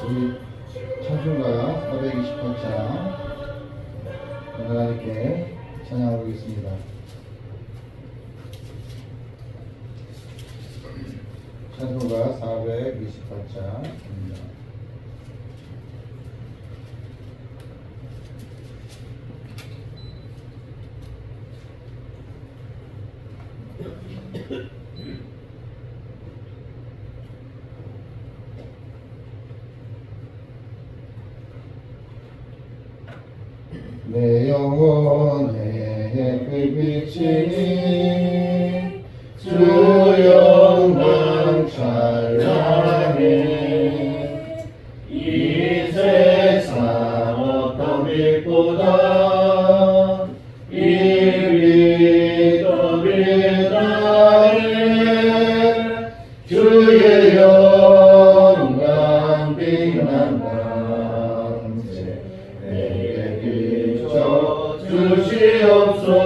우리 찬송가 428장 하나님께 찬양하고 있습니다. 찬송가 428장입니다. 내 영혼의 불빛이 주 영광 찬란해 이 세상 어떤 빛보다 이 빛도 빛나네 주의 영광 빛난다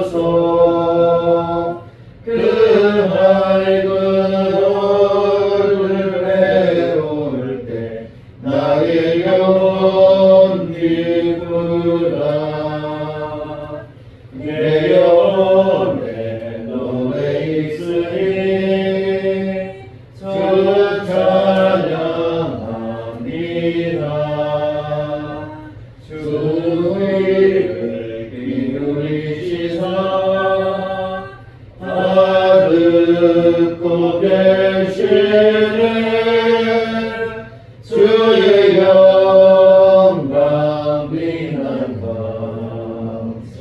주시옵소서. 그 밝은 얼굴 배울 때 나의 영혼 기쁘다. 내 영혼에 너네 있으니 주 찬양합니다. 주의 듣고 계시네 주의 영광 빛난 광채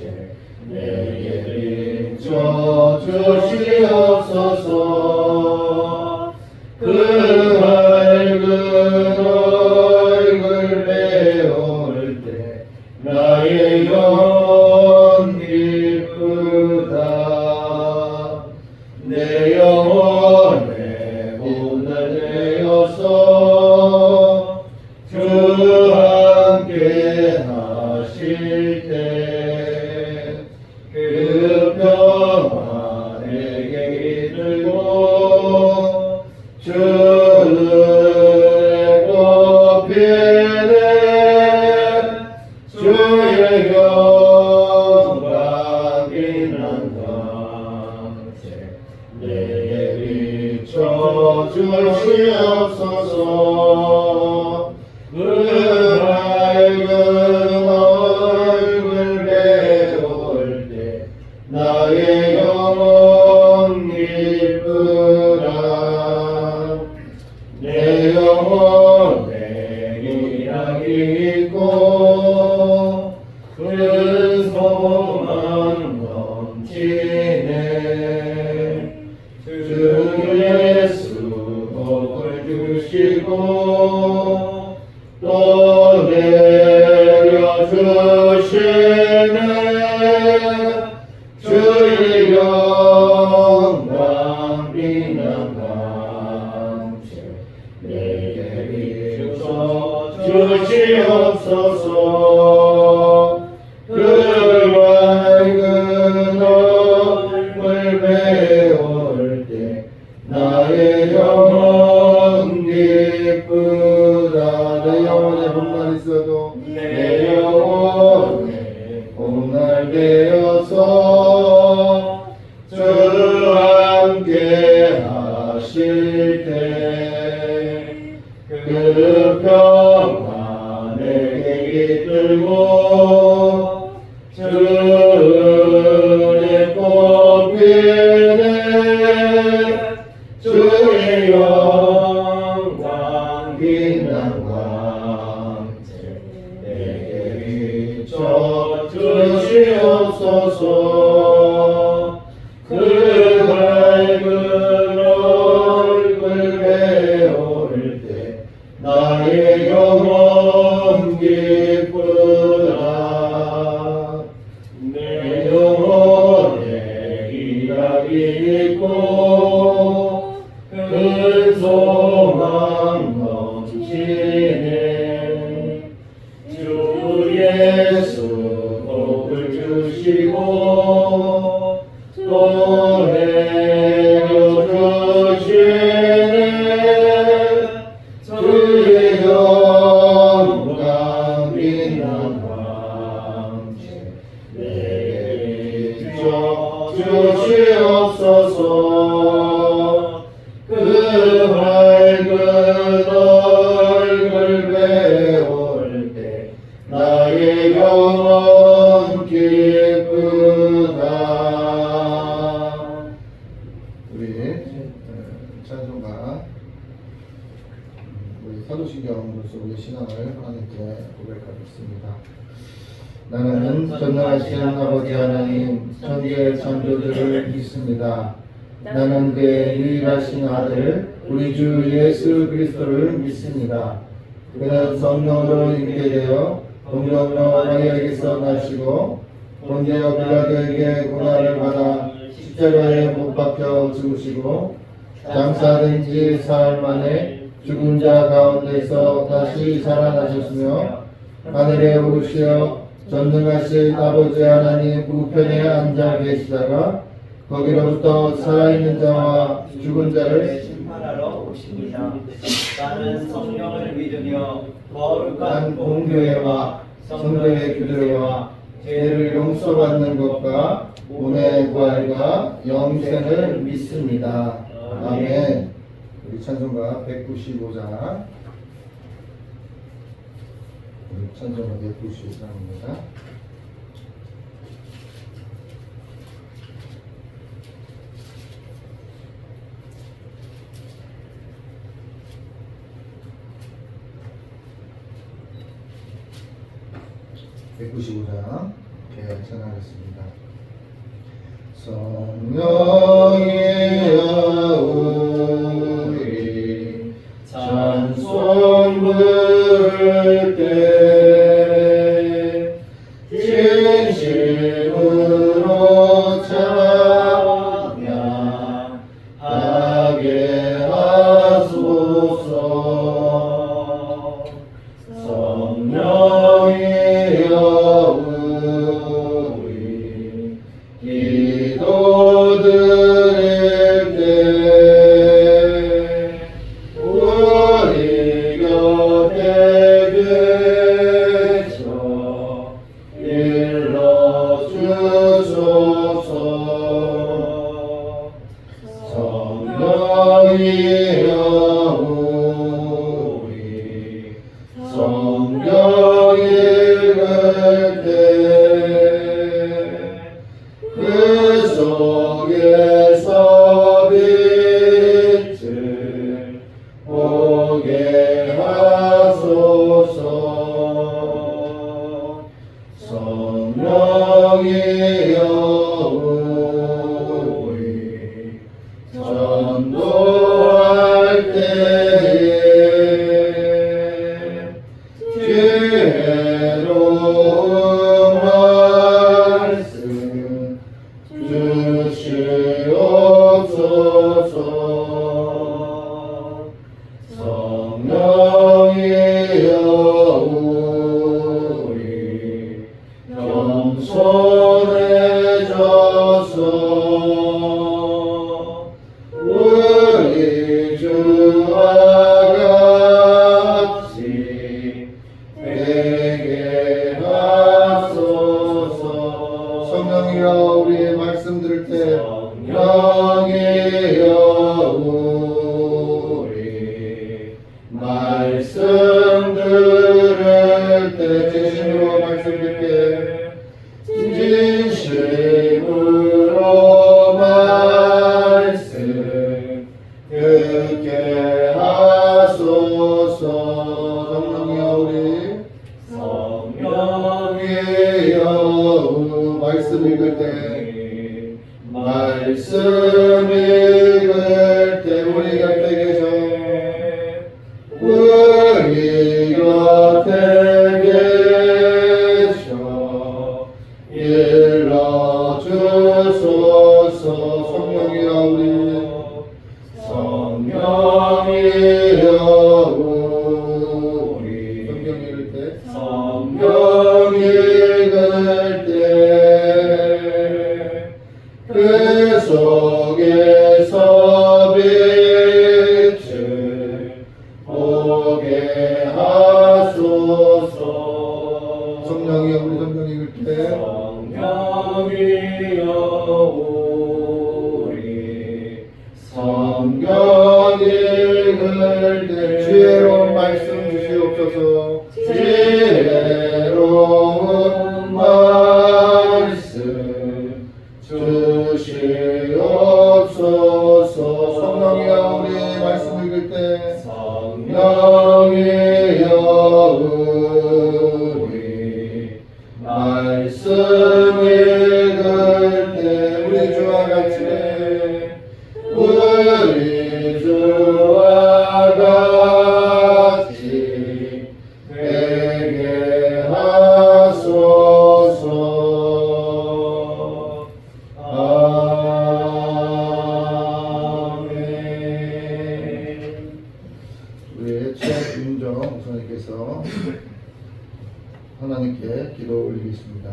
내게 비춰 주시옵소서. 그 밝은 얼굴 배울 때 나의 영혼 기쁘다. 내 영혼에 오늘 되어서 주 함께 하실 때 그 평화 내게 이끌고 주를 높이네 주의 영광 빛난 내게 비춰 주시옵소서. 그 밝은 얼굴 배울 때 나의 영혼 기쁘다. 내 영혼에 희락이 있고 큰 소망 넘치네. 주 예수 복을 주시고 또 내려주시네 주의 영광 빛난 광채 내게 비춰 주시옵소서. 그 밝은 얼굴 배울 때 나의 영혼 기쁘다. 내 영혼에 봄날 있어도 내 영혼에 봄날 되어서 주 함께 하실 때 그 평화 내게 이끌고 주를 꽃피네 주의 영광 빛난 광채 내게 비춰 주시옵소서. 그 밝은 얼굴 배울 때 나의 영혼 기쁘다. 내 영혼에 희락이 있고 큰 소망 넘치네. 주 예수 복을 주시고 또 내려주시네 주의 영 우리 사도신경으로서 우리 신앙을 하나님께 고백하겠습니다. 나는 전능하신 아버지 하나님 천지의 창조주를 믿습니다. 나는 그의 유일하신 아들 우리 주 예수 그리스도를 믿습니다. 그는 성령으로 있게 되어 동정녀 마리아에게서 나시고 본디오 빌라도에게 고난을 받아 십자가에 못 박혀 죽으시고 장사된 지 사흘 만에 죽은 자 가운데서 다시 살아나셨으며 하늘에 오르시어 전능하신 아버지 하나님 우편에 앉아 계시다가 거기로부터 살아있는 자와 죽은 자를 심판하러 오십니다. 나는 성령을 믿으며 거룩한 공교회와 성도의 교제와 죄를 용서받는 것과 몸의 부활과 영생을 믿습니다. 아멘. 우리 찬송가 195장, 찬송가 195장입니다. 이렇게 전하겠습니다. 성령이여 우리 찬송 부를 때 진심으로 찬양하게 하소서. 성령이여 기도 드릴 때 우리 곁에 계셔 일러주소서. 성령이여 우리 성경 읽을 때 그 속에서 빛을 보게 하소서. 성령이여 우리 전도할 때에 지혜로운 말씀 주시옵소서. 성령이여 우리 겸손해져서 우리 주와 같이 되게 하소서. 성령이여 우리 말씀 들을 때 성령이여 우리 말씀 들을 때 진심으로 말씀 듣게 진심으로 말씀 듣게 하소서. 성령이여 우리 성령이여 말씀 읽을 때 말씀 읽을 때 우리 곁에 계셔 우리 곁에 계셔 일러주소서. 성령이여 우리 성령이여 우리 성경 읽을 때 성경 읽을 때 그 속에서 빛을 보게 하소서. 성령이여 우리 성경 읽을 때 성령이여 우리 성경 읽을 때 지혜로운 말씀 주시옵소서. 지혜로운 말씀 주시옵소서. 성령이여 우리 말씀 읽을 때 성령이여 김수정 목사님께서 하나님께 기도 올리겠습니다.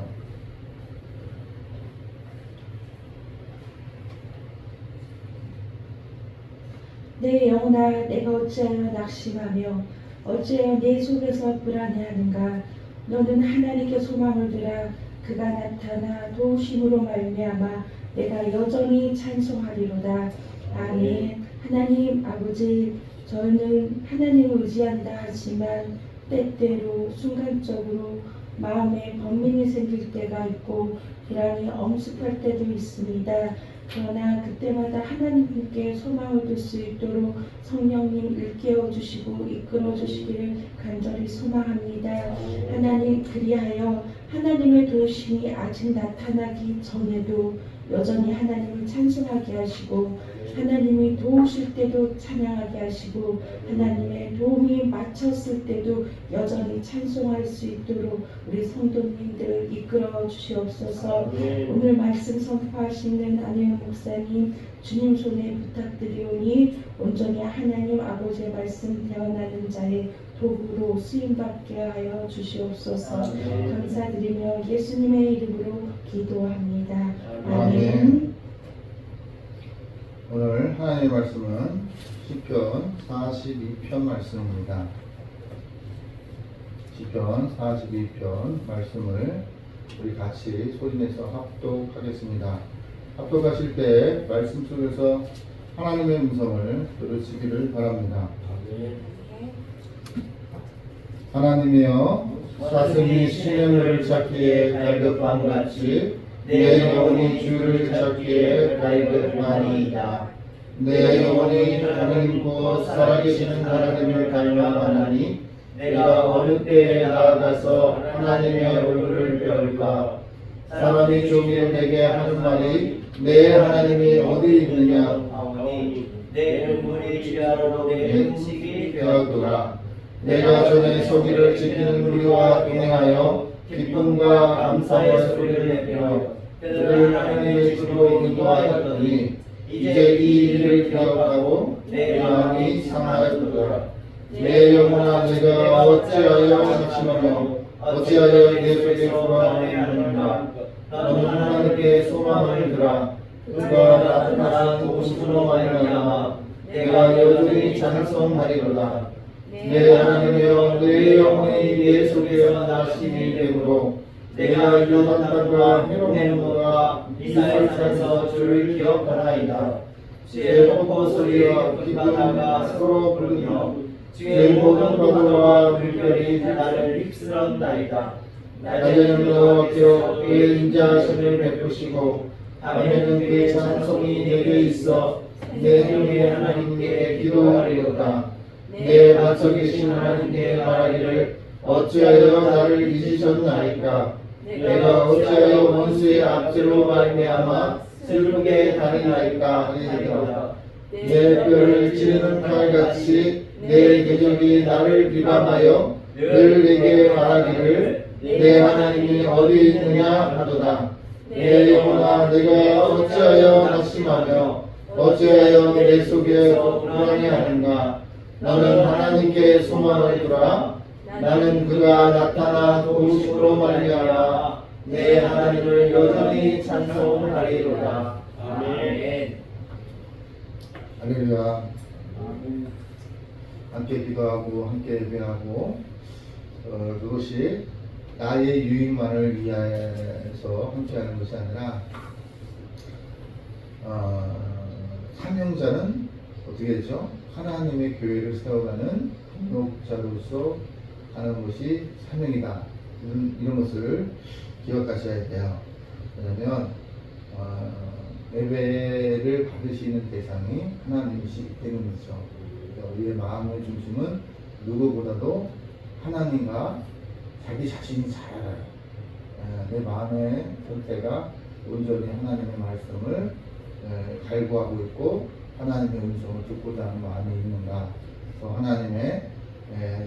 내 영혼아, 내가 어찌하여 낙심하며 어찌하여 내 속에서 불안해하는가. 너는 하나님께 소망을 두라. 그가 나타나 도우심으로 말미암아 내가 여전히 찬송하리로다. 아멘. 하나님 아버지, 저는 하나님을 의지한다 하지만 때때로 순간적으로 마음에 번민이 생길 때가 있고 불안이 엄습할 때도 있습니다. 그러나 그때마다 하나님께 소망을 둘 수 있도록 성령님 일깨워 주시고 이끌어 주시기를 간절히 소망합니다. 하나님, 그리하여 하나님의 도우심이 아직 나타나기 전에도 여전히 하나님을 찬송하게 하시고 하나님이 도우실 때도 찬양하게 하시고 하나님의 도움이 마쳤을 때도 여전히 찬송할 수 있도록 우리 성도님들 이끌어 주시옵소서. 오늘 말씀 선포하시는 안혜영 목사님 주님 손에 부탁드리오니 온전히 하나님 아버지의 말씀 대언하는 자의 도구로 쓰임받게 하여 주시옵소서. 감사드리며 예수님의 이름으로 기도합니다. 아멘. 오늘 하나님의 말씀은 시편 42편 말씀입니다. 시편 42편 말씀을 우리 같이 소리내서 합독하겠습니다. 합독하실 때 말씀 속에서 하나님의 음성을 들으시기를 바랍니다. 하나님이여, 사슴이 신령을 찾기에 갈급함같이 내 영혼이 주를 찾기에 갈급하니이다. 내 영혼이 하나님 곧 살아계시는 하나님을 갈망하나니 내가 어느 때에 나아가서 하나님의 얼굴을 배울까. 사람이 종일 내게 하는 말이 내 하나님이 어디 있느냐 하오니 내 눈물이 지하로 내 음식이 되었더라. 내가 전에 서기를 지키는 무리와 동행하여 기쁨과 감사의 소리를 내며 그들을 하나님의 집으로 인도하였더니 이제 이 일을 기억하고 내 마음이 상하였더라. 내 영혼아, 내가 어찌하여 낙심하며 어찌하여 내 속에 불안해하는가. 너는 하나님께 소망을 두라. 그가 나타나 도우심으로 말미암아 내가 여전히 찬송하리로다. 내 하나님이여, 내 영혼이 내 속에서 낙심이 되므로 내가 요단강과 헤로몬과 미살산에서 주를 기억하나이다. 주의 폭포 소리와 기쁨과 서로 부르며 주의 모든 파도와 물결이 나를 휩쓸었나이다. 낮에는 여호와께서 그의 인자하심을 베푸시고 밤에는 그의 찬송이 내게 있어 내 중에 하나님께 기도하리로다. 내 맞서 계신 하나님께 말하기를 어찌하여 나를 잊으셨나이까. 내가 어찌하여 원수의 압제로 말미암아 슬프게 다니나이까 하리로다. 내 뼈를 찌르는 칼같이 내 궤적이 나를 비방하여 늘 내게 말하기를 내 하나님이 어디 있느냐 하도다. 내 영혼아, 내가 어찌하여 낙심하며 어찌하여 내 속에서 불안해하는가. 너는 하나님께 소망을 두라. 나는 그가 나타나 도우심으로 말미암아 내 하나님을 여전히 찬송하리로다. 아멘. 할렐루야. 함께 기도하고 함께 예배하고 그것이 나의 유익만을 위하여서 함께하는 것이 아니라 사명자는 어떻게 되죠? 하나님의 교회를 세워가는 동역자로서 하는 것이 사명이다. 이런 것을 기억하셔야 돼요. 왜냐하면 예배를 받으시는 대상이 하나님이시기 때문이죠. 그러니까 우리의 마음의 중심은 누구보다도 하나님과 자기 자신이 잘 알아요. 내 마음의 상태가 온전히 하나님의 말씀을 갈구하고 있고 하나님의 음성을 듣고자 하는 마음이 있는가. 또 하나님의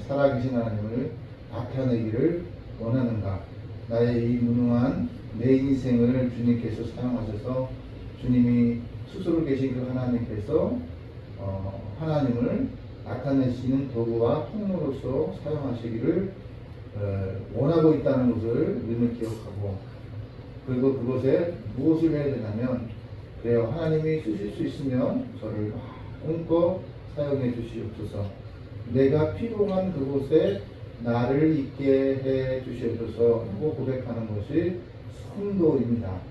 살아계신 하나님을 나타내기를 원하는가. 나의 이 무능한 내 인생을 주님께서 사용하셔서 주님이 스스로 계신 그 하나님께서 하나님을 나타내 나타내시는 도구와 통로로서 사용하시기를 원하고 있다는 것을 우리는 기억하고, 그리고 그것에 무엇을 해야 되냐면, 그래요, 하나님이 쓰실 수 있으면 저를 마음껏 사용해 주시옵소서. 내가 필요한 그곳에 나를 있게 해 주시옵소서 하고 고백하는 것이 성도입니다.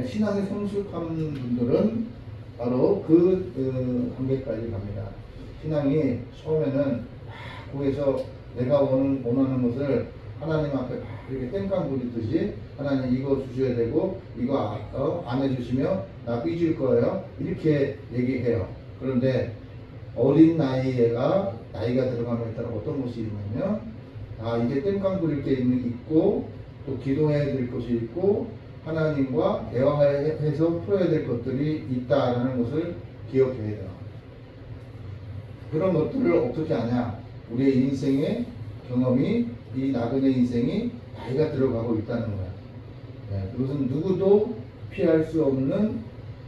신앙의 성숙한 분들은 바로 그 단계까지 갑니다. 신앙이 처음에는 거기서 내가 원하는 것을 하나님 앞에 막 이렇게 땡깡 부리듯이 하나님 이거 주셔야 되고 이거 안 해주시면 나 삐질 거예요, 이렇게 얘기해요. 그런데 어린 나이가 들어감에 따라 어떤 것이 있냐면, 이제 땡깡 부릴 게 있고 또 기도해야 될 것이 있고 하나님과 대화해서 풀어야 될 것들이 있다라는 것을 기억해야 돼요. 그런 것들을 어떻게 하냐? 우리의 인생의 경험이, 이 나그네 인생이 나이가 들어가고 있다는 거야. 그것은 누구도 피할 수 없는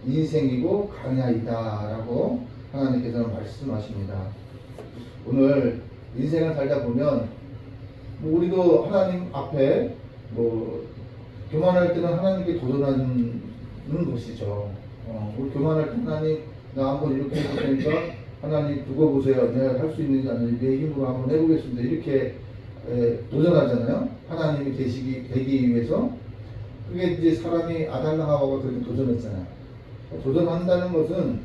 인생이고 강야이다라고 하나님께서는 말씀하십니다. 오늘 인생을 살다 보면 우리도 하나님 앞에 교만할 때는 하나님께 도전하는 것이죠. 우리 교만할 때 하나님, 나 한번 이렇게 해볼 테니까 하나님 두고 보세요. 내가 할 수 있는지 아닌지 내 힘으로 한번 해보겠습니다. 이렇게 도전하잖아요. 하나님이 되기 위해서. 그게 이제 사람이 아담과 하와가 그렇게 도전했잖아요. 도전한다는 것은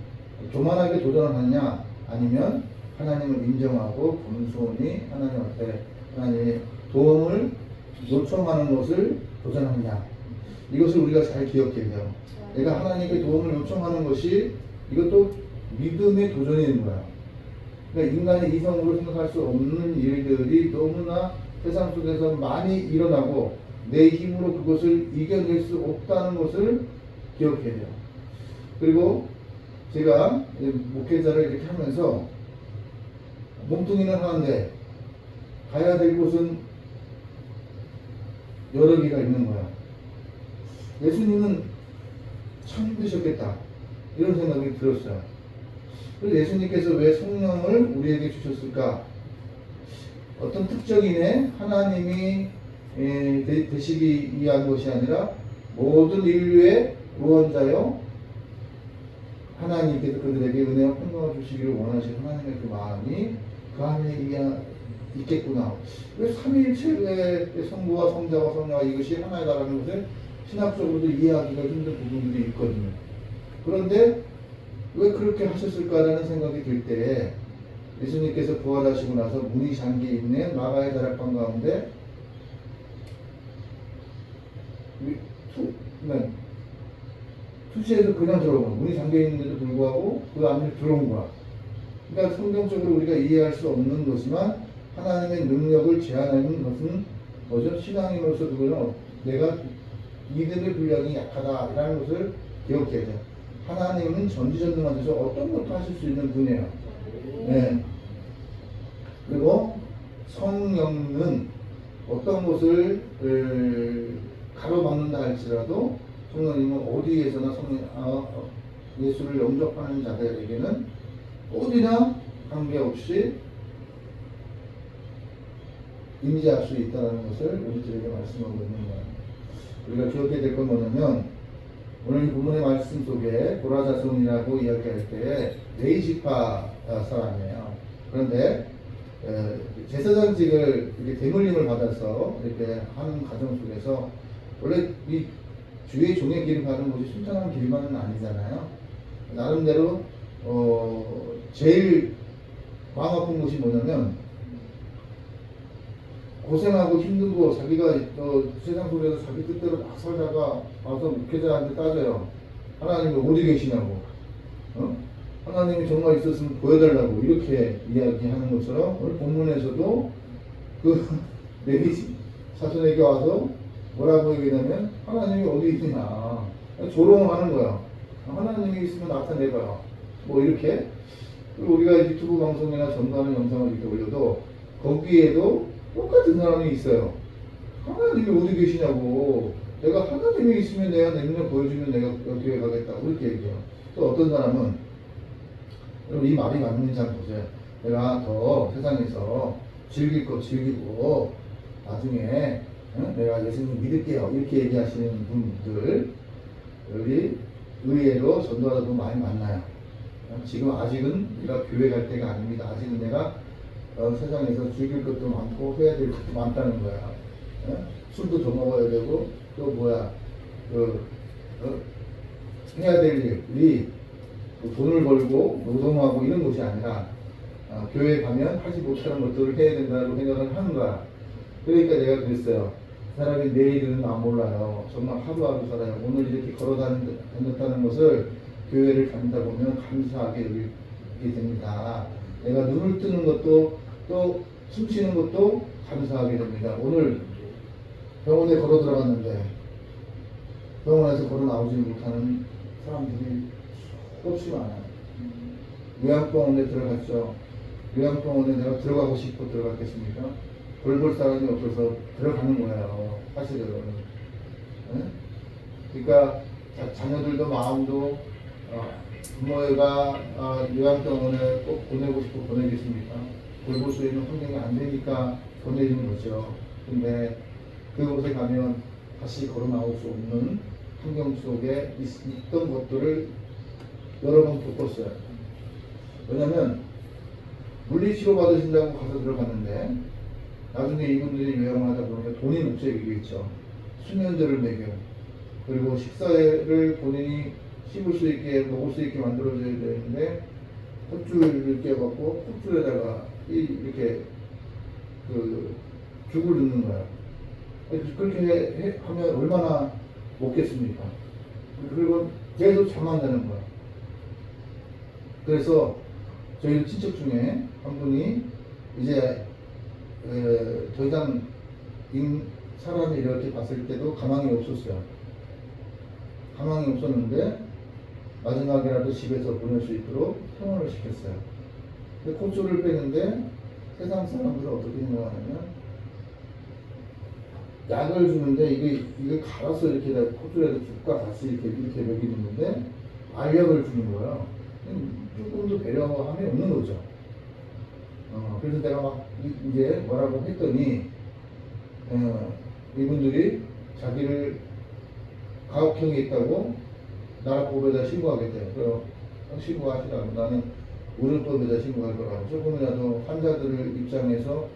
교만하게 도전을 하냐, 아니면 하나님을 인정하고 겸손히 하나님 앞에 하나님의 도움을 요청하는 것을 도전하냐, 이것을 우리가 잘 기억해야 돼요. 내가 하나님께 도움을 요청하는 것이 이것도 믿음의 도전인 거야. 그러니까 인간의 이성으로 생각할 수 없는 일들이 너무나 세상 속에서 많이 일어나고 내 힘으로 그것을 이겨낼 수 없다는 것을 기억해야 돼요. 그리고 제가 목회자를 이렇게 하면서 몸뚱이는 하는데 가야 될 곳은 여러 개가 있는 거야. 예수님은 참 힘드셨겠다, 이런 생각이 들었어요. 그래서 예수님께서 왜 성령을 우리에게 주셨을까? 어떤 특정인의 하나님이 되시기 위한 것이 아니라 모든 인류의 구원자요, 하나님께서 그들에게 은혜와 평강을 주시기를 원하시는 하나님의 그 마음이 그 안에 있겠구나. 왜 삼위일체의 성부와 성자와 성령과 이것이 하나이다라는 것을 신학적으로도 이해하기가 힘든 부분들이 있거든요. 그런데 왜 그렇게 하셨을까라는 생각이 들 때, 예수님께서 부활하시고 나서 문이 잠겨 있는 마가의 다락방 가운데 투시에서 그냥 들어온 거야. 문이 잠겨 있는데도 불구하고 그 안에 들어온 거야. 그러니까 성경적으로 우리가 이해할 수 없는 것이지만 하나님의 능력을 제한하는 것은 뭐죠? 신앙인으로서 그거는 내가 믿음의 분량이 약하다라는 것을 기억해야 돼요. 하나님은 전지전능하셔서 어떤 것도 하실 수 있는 분이에요. 네. 그리고 성령은 어떤 것을 가로막는다 할지라도 성령님은 어디에서나 예수를 영접하는 자들에게는 어디나 관계없이 임재할 수 있다는 것을 우리들에게 말씀하고 있는 거예요. 우리가 기억해야 될 건 뭐냐면, 오늘 이 본문의 말씀 속에 고라자손이라고 이야기할 때 레이지파 사람이에요. 그런데 제사장직을 이렇게 대물림을 받아서 이렇게 하는 가정 속에서, 원래 이 주의 종의 길을 가는 것이 순탄한 길만은 아니잖아요. 나름대로 제일 마음 아픈 것이 뭐냐면, 고생하고 힘든 거, 자기가 세상 속에서 자기 뜻대로 막 살다가 와서 목회자한테 따져요. 하나님이 어디 계시냐고. 하나님이 정말 있었으면 보여달라고, 이렇게 이야기하는 것처럼 오늘 본문에서도 그 레위 사촌에게 와서 뭐라고 얘기하냐면, 하나님이 어디 있느냐, 조롱하는 거야. 하나님이 있으면 나타내봐요, 뭐 이렇게. 그리고 우리가 유튜브 방송이나 전도하는 영상을 이렇게 올려도 거기에도 똑같은 사람이 있어요. 하나님이 어디 계시냐고. 내가 하나님이 있으면 내가 내 눈에 보여주면 내가 어디에 가겠다고 이렇게 얘기해요. 또 어떤 사람은 여러분 이 말이 맞는지 한번 보세요. 내가 더 세상에서 즐길 거 즐기고 나중에 내가 예수님 믿을게요 이렇게 얘기하시는 분들 여기 의외로 전도하다 많이 만나요. 지금 아직은 내가 교회 갈 때가 아닙니다. 아직은 내가 세상에서 즐길 것도 많고 해야 될 것도 많다는 거야. 술도 더 먹어야 되고 또 뭐야 해야 될 일이 돈을 벌고 노동하고 이런 것이 아니라 교회에 가면 하지 못하는 것들을 해야 된다고 생각을 하는 거야. 그러니까 내가 그랬어요. 사람이 내일은 안 몰라요. 정말 하루하루 살아요. 오늘 이렇게 걸어 다녔다는 것을 교회를 다니다 보면 감사하게 여기게 됩니다. 내가 눈을 뜨는 것도 또 숨쉬는 것도 감사하게 됩니다. 오늘 병원에 걸어 들어갔는데 병원에서 걸어 나오지 못하는 사람들이 수없이 많아요. 요양병원에 들어갔죠. 요양병원에 내가 들어가고 싶고 들어갔겠습니까? 돌볼 사람이 없어서 들어가는 거예요. 사실은. 네? 그러니까 자녀들도 마음도 부모가 요양병원에 꼭 보내고 싶고 보내겠습니까? 돌볼 수 있는 환경이 안 되니까 보내는 거죠. 근데 그곳에 가면 다시 걸어 나올 수 없는 환경 속에 있던 것들을 여러 번 겪었어요. 왜냐면 물리치료 받으신다고 가서 들어갔는데 나중에 이분들이 요양을 하다 보니까 돈이 목적이겠죠. 수면제를 먹여 그리고 식사를 본인이 씹을 수 있게 먹을 수 있게 만들어줘야 되는데 콧줄을 껴갖고 콧줄에다가 이렇게 죽을 넣는 거야. 그렇게 하면 얼마나 먹겠습니까? 그리고 계속 잠만 자는 거야. 그래서 저희 친척 중에 한 분이 이제 더 이상 사람이 이렇게 봤을 때도 가망이 없었어요. 가망이 없었는데 마지막이라도 집에서 보낼 수 있도록 퇴원을 시켰어요. 근데 콧줄을 빼는데 세상 사람들은 어떻게 생각하냐면 약을 주는데 이걸 갈아서 이렇게 콧줄에다 죽과 같이 이렇게 먹이는데 알약을 주는 거예요. 조금도 배려함이 없는 거죠. 그래서 내가 막 이제 뭐라고 했더니 이분들이 자기를 가혹형이 있다고 나라법에다 신고하겠대요. 그래서 신고하시라고. 나는 의료법에다 신고할 거라고. 조금이라도 환자들을 입장에서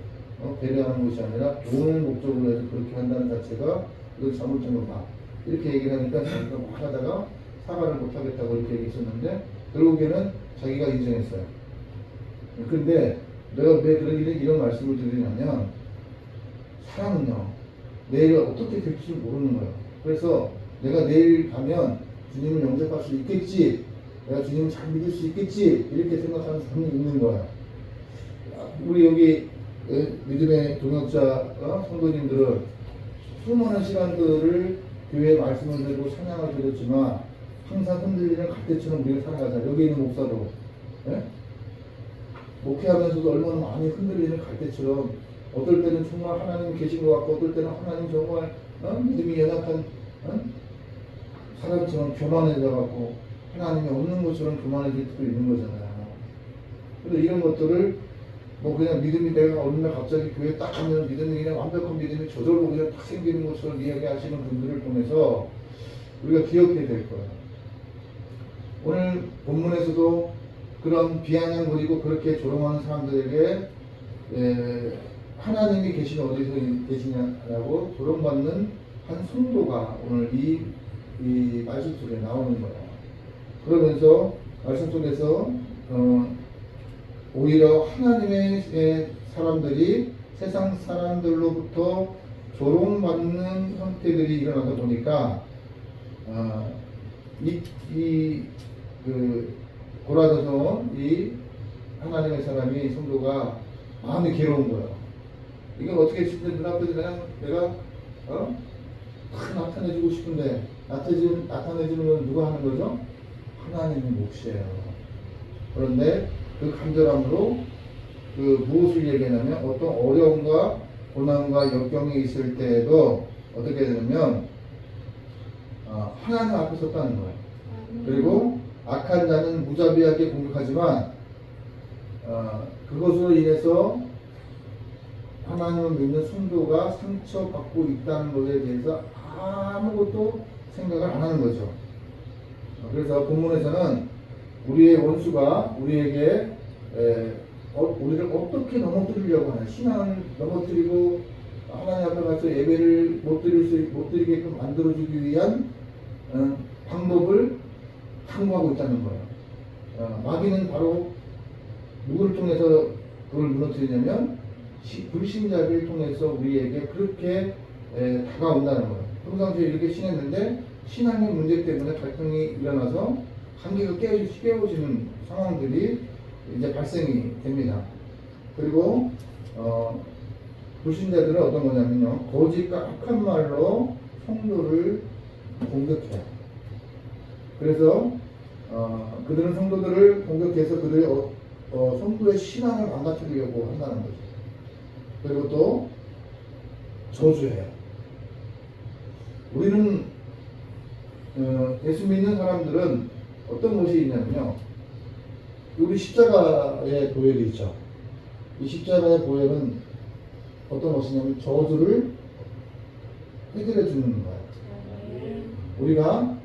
배려하는 것이 아니라 돈을 목적으로 해서 그렇게 한다는 자체가 이거 잘못된거다. 이렇게 얘기를 하니까 자기가 막 하다가 사과를 못하겠다고 이렇게 얘기했었는데 결국에는 자기가 인정했어요. 근데 내가 왜 이런 말씀을 드리냐면 사람은요 내일 어떻게 될지 모르는 거예요. 그래서 내가 내일 가면 주님을 영접할 수 있겠지, 내가 주님을 잘 믿을 수 있겠지 이렇게 생각하는 사람이 있는 거예요. 우리 여기 믿음의 동역자 성도님들은 수많은 시간들을 교회에 말씀을 드리고 찬양을 드렸지만 항상 흔들리는 갈대처럼 우리가 살아가자. 여기 있는 목사도 목회하면서도 얼마나 많이 흔들리는 갈대처럼 어떨 때는 정말 하나님 계신 것 같고 어떨 때는 하나님 정말 믿음이 연약한 사람처럼 교만해져갖고 하나님이 없는 것처럼 교만해질 수도 있는 거잖아요. 그래서 이런 것들을 뭐 그냥 믿음이 내가 어느 날 갑자기 교회에 딱 가면 믿음이 그냥 완벽한 믿음이 저절로 그냥 딱 생기는 것처럼 이야기하시는 분들을 통해서 우리가 기억해야 될 거예요. 오늘 본문에서도 그런 비아냥 거리고 그렇게 조롱하는 사람들에게 하나님이 계신 어디서 계시냐라고 조롱받는 한 성도가 오늘 이 말씀 속에 나오는 거예요. 그러면서 말씀 속에서 오히려 하나님의 사람들이 세상 사람들로부터 조롱받는 형태들이 일어나다 보니까 골아져서 이 하나님의 사람이 성도가 마음이 괴로운 거예요. 이건 어떻게 진짜 눈앞에서 내가 다 나타내주고 싶은데 나타내주는 건 누가 하는 거죠? 하나님의 몫이에요. 그런데 그 간절함으로 무엇을 얘기하냐면 어떤 어려움과 고난과 역경이 있을 때에도 어떻게 되냐면 하나님 앞에 섰다는 거예요. 그리고 악한 자는 무자비하게 공격하지만 그것으로 인해서 하나님을 믿는 성도가 상처받고 있다는 것에 대해서 아무것도 생각을 안 하는 거죠. 그래서 본문에서는 우리의 원수가 우리에게 우리를 어떻게 넘어뜨리려고 하는, 신앙을 넘어뜨리고 하나님 앞에 가서 예배를 못 드리게끔 만들어주기 위한 방법을 탐구하고 있다는 거예요. 마귀는 바로 누구를 통해서 그걸 무너뜨리냐면 불신자를 통해서 우리에게 그렇게 다가온다는 거예요. 평상시에 이렇게 신했는데 신앙의 문제 때문에 갈등이 일어나서 관계가 깨어지는 상황들이 이제 발생이 됩니다. 그리고 불신자들은 어떤 거냐면요, 거짓과 악한 말로 성도를 공격해요. 그래서 그들은 성도들을 공격해서 그들의 성도의 신앙을 망가뜨리려고 한다는 거죠. 그리고 또 저주해요. 우리는 예수 믿는 사람들은 어떤 것이 있냐면요, 우리 십자가의 보혈이 있죠. 이 십자가의 보혈은 어떤 것이냐면 저주를 해결해 주는 거예요. 우리가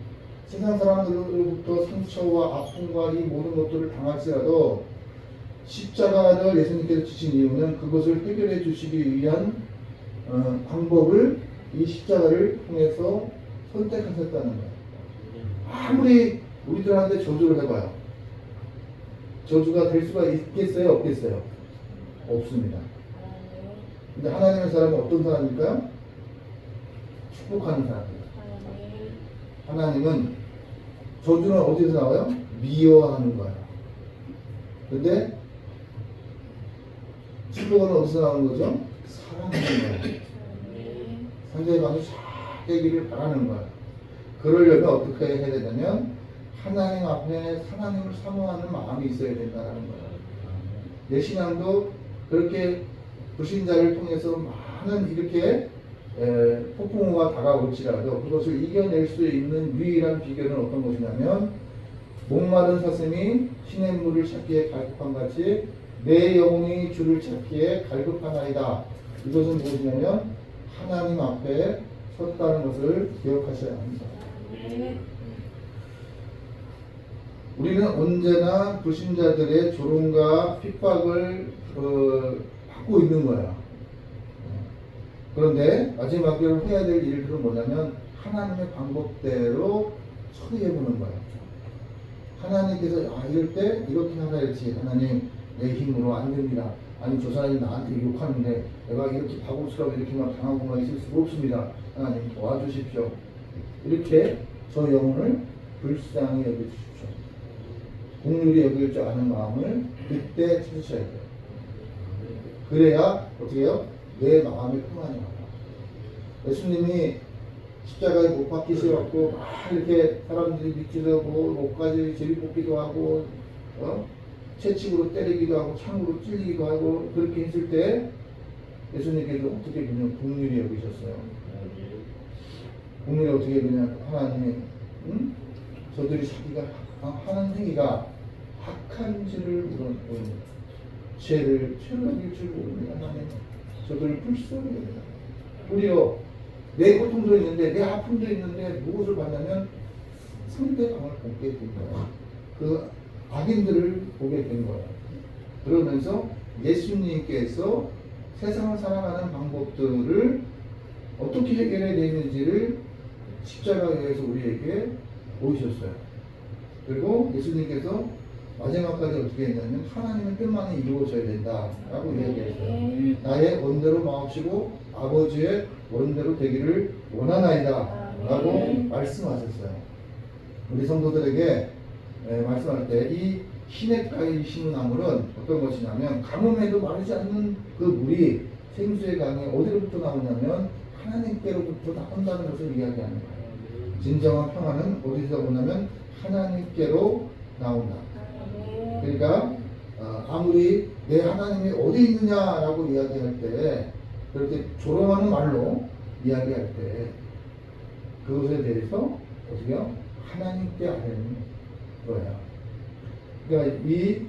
세상 사람들로부터 상처와 아픔과 이 모든 것들을 당할지라도 십자가를 예수님께서 주신 이유는 그것을 해결해 주시기 위한 방법을 이 십자가를 통해서 선택하셨다는 거예요. 아무리 우리들한테 저주를 해봐요. 저주가 될 수가 있겠어요? 없겠어요? 없습니다. 근데 하나님의 사람은 어떤 사람일까요? 축복하는 사람이에요. 하나님은 저주는 어디서 나와요? 미워하는 거예요. 근데 축복은 어디서 나오는 거죠? 사랑하는 거예요. 상대방이 잘 되기를 바라는 거예요. 그러려면 어떻게 해야 되냐면 하나님 앞에 하나님을 사모하는 마음이 있어야 된다는 거예요. 내 신앙도 그렇게 불신자를 통해서 많은 이렇게 폭풍우가 다가올지라도 그것을 이겨낼 수 있는 유일한 비결은 어떤 것이냐면 목마른 사슴이 시냇물을 찾기에 갈급한 같이 내 영혼이 주를 찾기에 갈급하나이다. 이것은 무엇이냐면 하나님 앞에 섰다는 것을 기억하셔야 합니다. 우리는 언제나 불신자들의 조롱과 핍박을 받고 있는 거야. 그런데 마지막으로 해야 될 일들은 뭐냐면 하나님의 방법대로 처리해보는 거야. 하나님께서 이럴 때 이렇게 하라 했지. 하나님 내 힘으로 안 됩니다. 아니 저 사람이 나한테 욕하는데 내가 이렇게 바보스럽게 이렇게만 당하고만 있을 수가 없습니다. 하나님 도와주십시오. 이렇게 저 영혼을 불쌍히 여겨주십시오. 긍휼히 여길 줄 아는 마음을 그때 찾으셔야 돼요. 그래야 어떻게 해요? 내 마음이 평안이 와요. 예수님이 십자가에 못 박히셔갖고 막 이렇게 사람들이 밑지도 목까지 제비뽑기도 하고 채찍으로 때리기도 하고 창으로 찔리기도 하고 그렇게 했을 때 예수님께서 어떻게 그냥 긍휼히 여기셨어요. 긍휼히 어떻게 그냥 하나님 저들이 자기가 하는 행위가 악한지를 모르는 죄를 여길 줄 모릅니다. 하나님 저들을 불쌍히 여깁니다. 우리요 내 고통도 있는데 내 아픔도 있는데 무엇을 받냐면 상대방을 보게 된 거야. 그 악인들을 보게 된 거야. 그러면서 예수님께서 세상을 살아가는 방법들을 어떻게 해결해야 되는지를 십자가에서 우리에게 보이셨어요. 그리고 예수님께서 마지막까지 어떻게 했냐면 하나님의 뜻만이 이루어져야 된다라고 이야기했어요. 나의 원대로 마옵시고 아버지의 원대로 되기를 원하나이다 라고 말씀하셨어요. 우리 성도들에게 말씀할 때 이 시냇가에 심은 나물은 어떤 것이냐면 가뭄에도 마르지 않는 그 물이 생수의 강에 어디로부터 나오냐면 하나님께로부터 나온다는 것을 이야기하는 거예요. 진정한 평안은 어디서 오냐면 하나님께로 나온다. 그러니까 아무리 내 하나님이 어디 있느냐라고 이야기할 때 그렇게 조롱하는 말로 이야기할 때 그것에 대해서 어떻게요? 하나님께 아는 거예요. 그러니까 이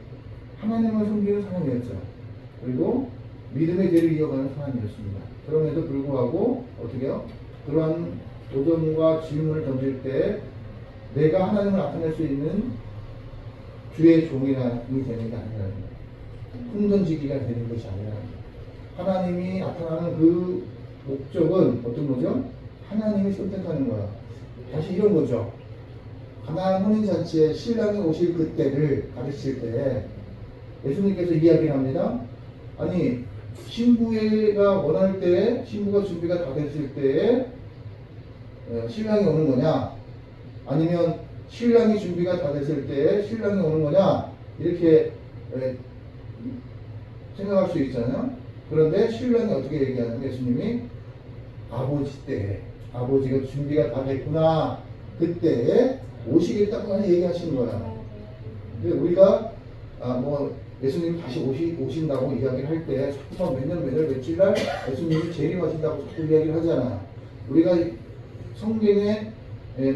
하나님을 섬기는 사람이었죠. 그리고 믿음의 대를 이어가는 사람이었습니다. 그럼에도 불구하고 어떻게 해요? 그러한 도전과 질문을 던질 때 내가 하나님을 나타낼 수 있는 주의 종이라는 되는 게 아니라는 거예요. 풍던지기가 되는 것이 아니라는 거예요. 하나님이 나타나는 그 목적은 어떤 거죠? 하나님이 선택하는 거야. 다시 이런 거죠. 가나안 혼인잔치에 신랑이 오실 그때를 가르칠 때 예수님께서 이야기를 합니다. 아니 신부가 원할 때에 신부가 준비가 다 됐을 때에 신랑이 오는 거냐, 아니면 신랑이 준비가 다 됐을 때에 신랑이 오는 거냐, 이렇게 생각할 수 있잖아요. 그런데 신랑이 어떻게 얘기하냐면 예수님이 아버지 때에, 아버지가 준비가 다 됐구나 그때에 오시겠다고 얘기하시는 거야. 근데 우리가 예수님이 다시 오신다고 이야기를 할 때 자꾸만 몇 년 며칠 날 예수님이 재림하신다고 자꾸 이야기를 하잖아. 우리가 성경의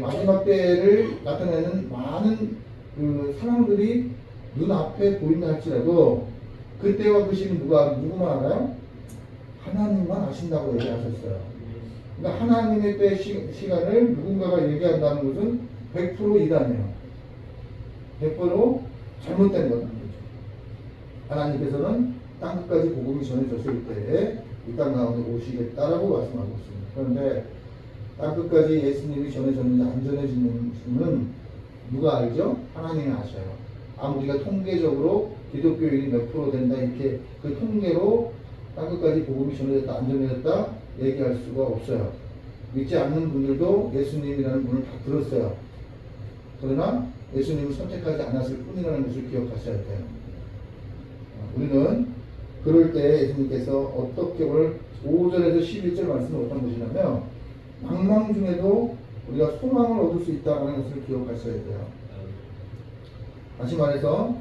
마지막 때를 나타내는 많은 그 상황들이 눈앞에 보인다 할지라도 그때와 그 시는 누구만 알아요? 하나님만 아신다고 얘기하셨어요. 그러니까 하나님의 때 시간을 누군가가 얘기한다는 것은 100% 이단이에요. 100% 잘못된 거다. 하나님께서는 땅끝까지 복음이 전해졌을 때에 이 땅 가운데 오시겠다라고 말씀하고 있습니다. 그런데 땅끝까지 예수님이 전해졌는지 안 전해지는지는 누가 알죠? 하나님이 아셔요. 우리가 통계적으로 기독교인이 몇 프로 된다 이렇게 그 통계로 땅끝까지 복음이 전해졌다 안 전해졌다 얘기할 수가 없어요. 믿지 않는 분들도 예수님이라는 분을 다 들었어요. 그러나 예수님을 선택하지 않았을 뿐이라는 것을 기억하셔야 돼요. 우리는 그럴 때 예수님께서 어떻게 오늘 5절에서 11절 말씀은 어떤 것이냐면 망망 중에도 우리가 소망을 얻을 수 있다는 것을 기억하셔야 돼요. 다시 말해서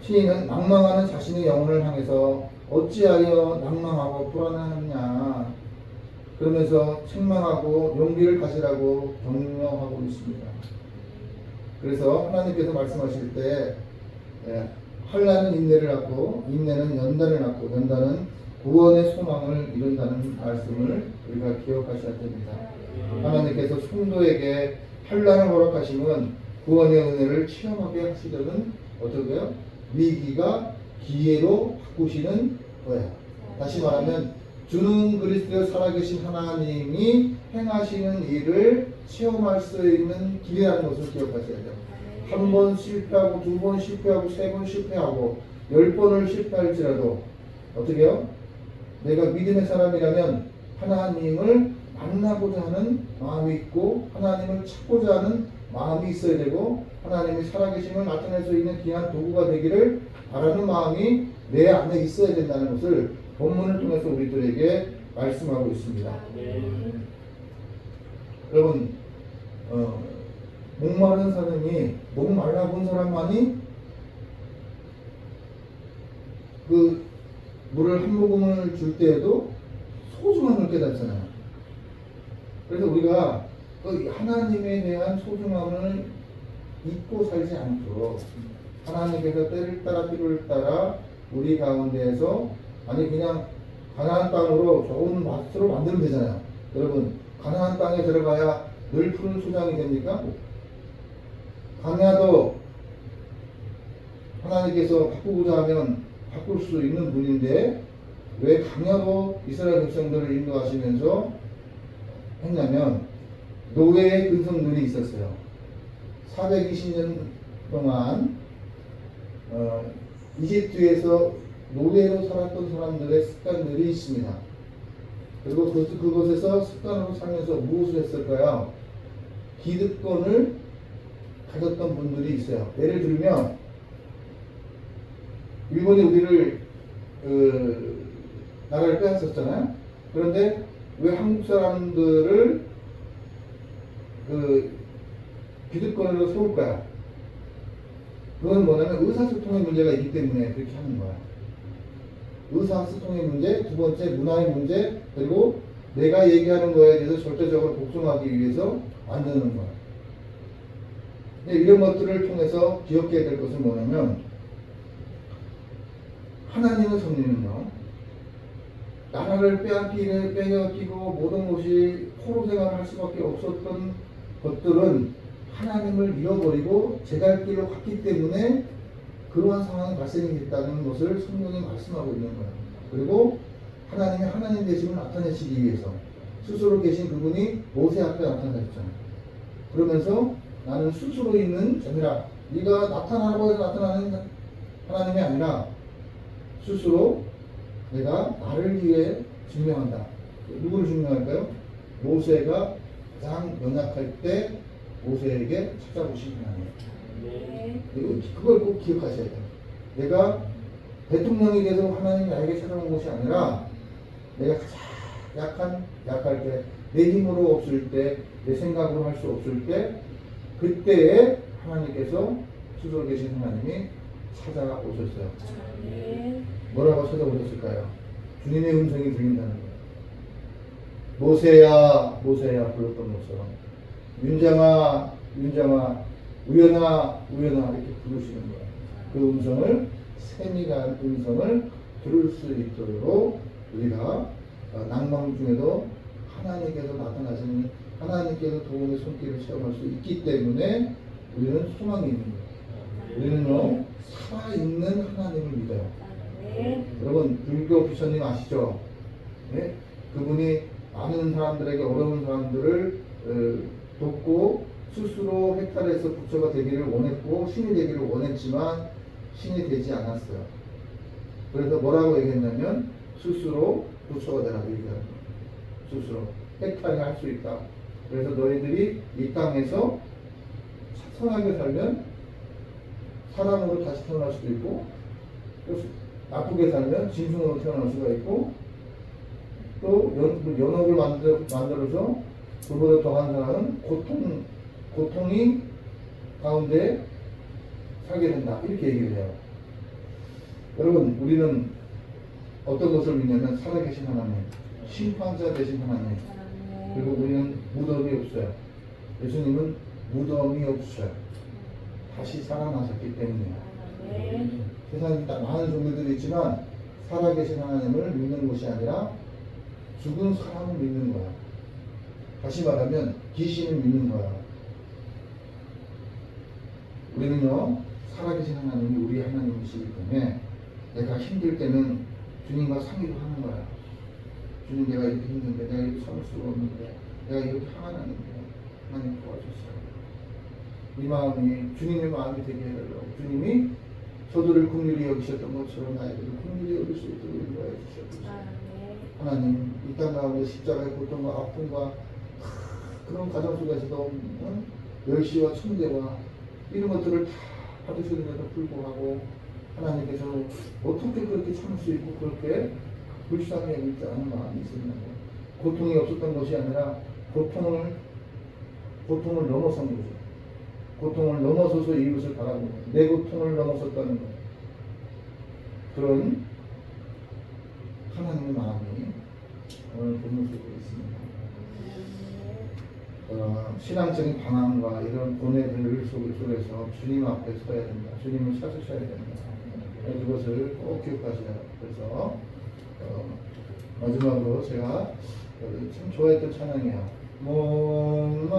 시인은 낭망하는 자신의 영혼을 향해서 어찌하여 낭망하고 불안하느냐 그러면서 책망하고 용기를 가지라고 격려하고 있습니다. 그래서 하나님께서 말씀하실 때 환난은 인내를 낳고 인내는 연단을 낳고 연단은 구원의 소망을 이룬다는 말씀을 우리가 기억하셔야 됩니다. 하나님께서 성도에게 환난을 허락하시면 구원의 은혜를 체험하게 하시려는 어떻게요? 위기가 기회로 바꾸시는 거예요. 다시 말하면 주는 그리스도의 살아계신 하나님이 행하시는 일을 체험할 수 있는 기회라는 것을 기억하셔야 돼요. 한 번 실패하고 두 번 실패하고 세 번 실패하고 10번을 실패할지라도 어떻게 해요? 내가 믿음의 사람이라면 하나님을 만나고자 하는 마음이 있고 하나님을 찾고자 하는 마음이 있어야 되고 하나님이 살아계심을 나타낼 수 있는 귀한 도구가 되기를 바라는 마음이 내 안에 있어야 된다는 것을 본문을 통해서 우리들에게 말씀하고 있습니다. 여러분 목마른 사람이 목 말라본 사람만이 그 물을 한 모금을 줄 때에도 소중함을 깨닫잖아요. 그래서 우리가 그 하나님에 대한 소중함을 잊고 살지 않도록 하나님께서 때를 따라 필요를 따라 우리 가운데에서 아니 그냥 가나안 땅으로 좋은 맛으로 만들면 되잖아요. 여러분 가나안 땅에 들어가야 늘 푸른 소장이 됩니까? 강야도 하나님께서 바꾸고자 하면 바꿀 수 있는 분인데 왜 강야로 이스라엘 백성들을 인도하시면서 했냐면 노예의 근성들이 있었어요. 420년 동안 이집트에서 노예로 살았던 사람들의 습관들이 있습니다. 그리고 그곳에서 습관으로 살면서 무엇을 했을까요? 기득권을 가졌던 분들이 있어요. 예를 들면 일본이 우리를 나라를 빼앗았잖아요. 그런데 왜 한국 사람들을 기득권으로 세울까요? 그건 뭐냐면 의사소통의 문제가 있기 때문에 그렇게 하는 거야. 의사소통의 문제, 두 번째 문화의 문제, 그리고 내가 얘기하는 거에 대해서 절대적으로 복종하기 위해서 만드는 거야. 이런 것들을 통해서 기억해야 될 것은 뭐냐면 하나님의 섭리는요, 나라를 빼앗기고 모든 것이 포로 생활을 할 수밖에 없었던 것들은 하나님을 잃어버리고 제갈 길로 갔기 때문에 그러한 상황이 발생이 됐다는 것을 성경이 말씀하고 있는 거예요. 그리고 하나님의 하나님 되심을 나타내시기 위해서 스스로 계신 그분이 모세 앞에 나타나셨잖아요. 그러면서 나는 스스로 있는 자니라. 네가 나타나라고 해서 나타나는 하나님이 아니라 스스로 내가 나를 위해 증명한다. 누구를 증명할까요? 모세가 가장 연약할 때 모세에게 찾아오신 하나님. 네. 그걸 꼭 기억하셔야 돼요. 내가 대통령이 돼서 하나님이 나에게 찾아온 것이 아니라 내가 가장 약할 때, 내 힘으로 없을 때, 내 생각으로 할 수 없을 때, 그때에 하나님께서 스스로 계신 하나님이 찾아오셨어요. 네. 뭐라고 찾아오셨을까요? 주님의 음성이 들린다는 거예요. 모세야, 모세야 불렀던 것처럼 윤장아, 윤장아, 우연아, 우연아 이렇게 부르시는 거예요. 그 음성을, 세밀한 음성을 들을 수 있도록 우리가 낭만 중에도 하나님께서 나타나시는, 하나님께서 도움의 손길을 체험할 수 있기 때문에 우리는 소망이 있는 거예요. 우리는요, 살아있는 하나님을 믿어요. 네. 여러분, 불교 부처님 아시죠? 네? 그분이 많은 사람들에게, 어려운 사람들을 돕고 스스로 해탈해서 부처가 되기를 원했고 신이 되기를 원했지만 신이 되지 않았어요. 그래서 뭐라고 얘기했냐면 스스로 부처가 되라고 얘기하는 거예요. 스스로 해탈할 수 있다. 그래서 너희들이 이 땅에서 선하게 살면 사람으로 다시 태어날 수도 있고, 또 나쁘게 살면 짐승으로 태어날 수가 있고, 또 연옥을 만들어서 그보다 더한 사람은 고통이 가운데 살게 된다. 이렇게 얘기를 해요. 여러분, 우리는 어떤 것을 믿냐면 살아계신 하나님, 심판자 되신 하나님, 그리고 우리는 무덤이 없어요. 예수님은 무덤이 없어요. 다시 살아나셨기 때문이에요. 네. 세상에 많은 종교들이 있지만 살아계신 하나님을 믿는 것이 아니라 죽은 사람을 믿는 거야. 다시 말하면 귀신을 믿는 거야. 우리는요, 살아계신 하나님이 우리 하나님이시기 때문에 내가 힘들 때는 주님과 상의를 하는 거야. 주님, 내가 이렇게 힘든데, 내가 이렇게 참을 수가 없는데, 내가 이렇게 화가 나는데 하나님 도와주세요. 이 마음이 주님의 마음이 되게 해달라고. 주님이 저들을 긍휼히 여기셨던 것처럼 나에게도 긍휼히 여길 수 있도록 인도하여 주셨습니다. 하나님, 이 땅 가운데 십자가의 고통과 아픔과 그런 가정 속에서도 멸시와 천대와 이런 것들을 다 받으시는데도 불구하고 하나님께서 어떻게 그렇게 참을 수 있고 그렇게 불쌍히 여기지 않은 마음이 있었냐고. 고통이 없었던 것이 아니라 고통을 넘어선 거죠. 고통을 넘어서서 이웃을 바라보는 거예요. 내 고통을 넘어섰다는 거예요. 그런 하나님의 마음이 오늘 본문 속에 있습니다. 신앙적인 방황과 이런 고뇌들 속에서 주님 앞에 서야 된다. 주님을 찾으셔야 된다. 그것을 꼭 기억하셔야. 그래서 마지막으로 제가 참 좋아했던 찬양이에요. 목마른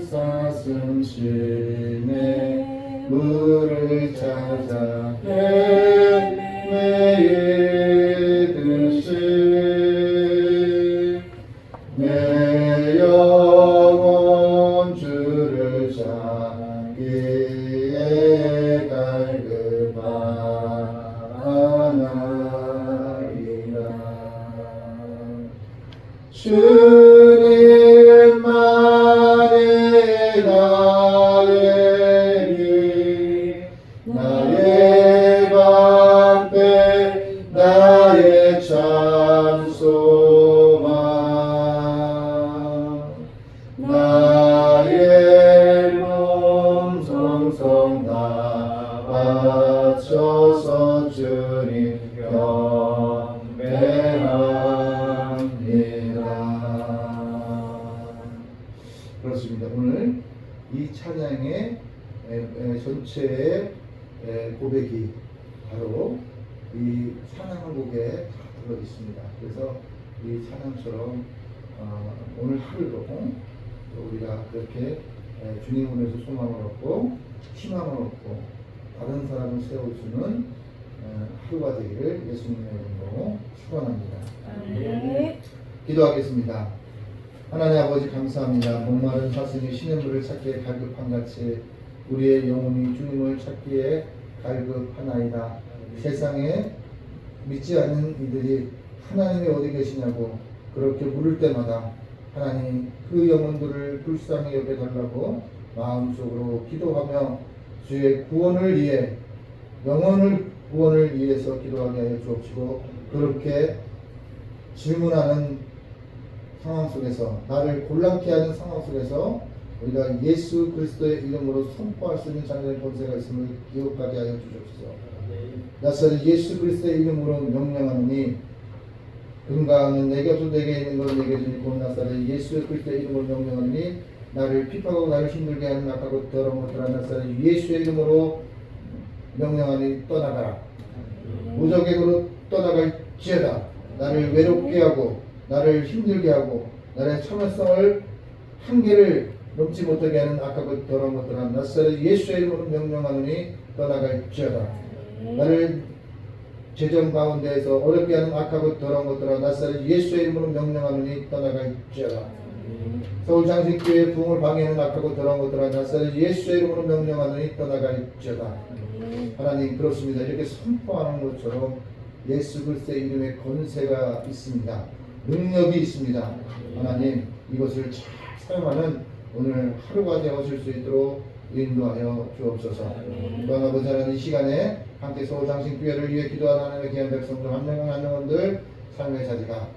사슴심에 물을 찾아 헤매이듯이 내 영혼 주를 찾기에 갈급하나이다. 주님만이 나에게 나의 방패 나의 찬송아 나의 몸 성성 다 바쳐서 주님 경배합니다. 그렇습니다. 오늘 이 찬양의 전체의 고백이 바로 이 찬양 곡에 다 들어 있습니다. 그래서 이 찬양처럼 오늘 하루도 또 우리가 그렇게 주님을 위해서 소망을 얻고 희망을 얻고 다른 사람을 세울 수는 하루가 되기를 예수님의 이름으로 축원합니다. 네. 기도하겠습니다. 하나님 아버지 감사합니다. 목마른 사슴이 시냇물을 찾기에 갈급한같이 우리의 영혼이 주님을 찾기에 갈급하나이다. 세상에 믿지 않는 이들이 하나님이 어디 계시냐고 그렇게 물을 때마다 하나님 그 영혼들을 불쌍히 여겨달라고 마음속으로 기도하며 주의 구원을 위해 영혼을 구원을 위해서 기도하게 하여 주옵시고 그렇게 질문하는 상황 속에서 나를 곤란케 하는 상황 속에서 우리가 예수 그리스도의 이름으로 선포할 수 있는 자녀의 권세가 있음을 기억하게 하여 주옵소서. 나사렛 예수 그리스도의 이름으로 명령하노니 금강은 내 곁으로 내게 있는 건 내게 주니 곧 나사렛 예수 그리스도의 이름으로 명령하노니 나를 핍박하고 나를 힘들게 하는 악하고 더러운 것들아 나사렛 예수의 이름으로 명령하니 떠나가라. 무적액으로 떠나갈지어다. 나를 외롭게 하고 나를 힘들게 하고 나의 참을성을 한계를 넘지 못하게 하는 악하고 더러운 것들아 나사렛 예수의 이름으로 명령하노니 떠나갈지어다. 나를 재정 가운데에서 어렵게 하는 악하고 더러운 것들아 나사렛 예수의 이름으로 명령하노니 떠나갈지어다. 서울장식교회의 부흥을 방해하는 악하고 더러운 것들아 나사렛 예수의 이름으로 명령하노니 떠나갈지어다. 하나님 그렇습니다. 이렇게 선포하는 것처럼 예수 그리스도의 이름에 권세가 있습니다. 능력이 있습니다. 하나님 이것을 잘 사용하는 오늘 하루가 되어질 수 있도록 인도하여 주옵소서. 또한 아버지 하나님 이 시간에 함께 서울장신교회를 위해 기도하는 하나님의 귀한 백성들 한 명 한 명들 삶의 자리가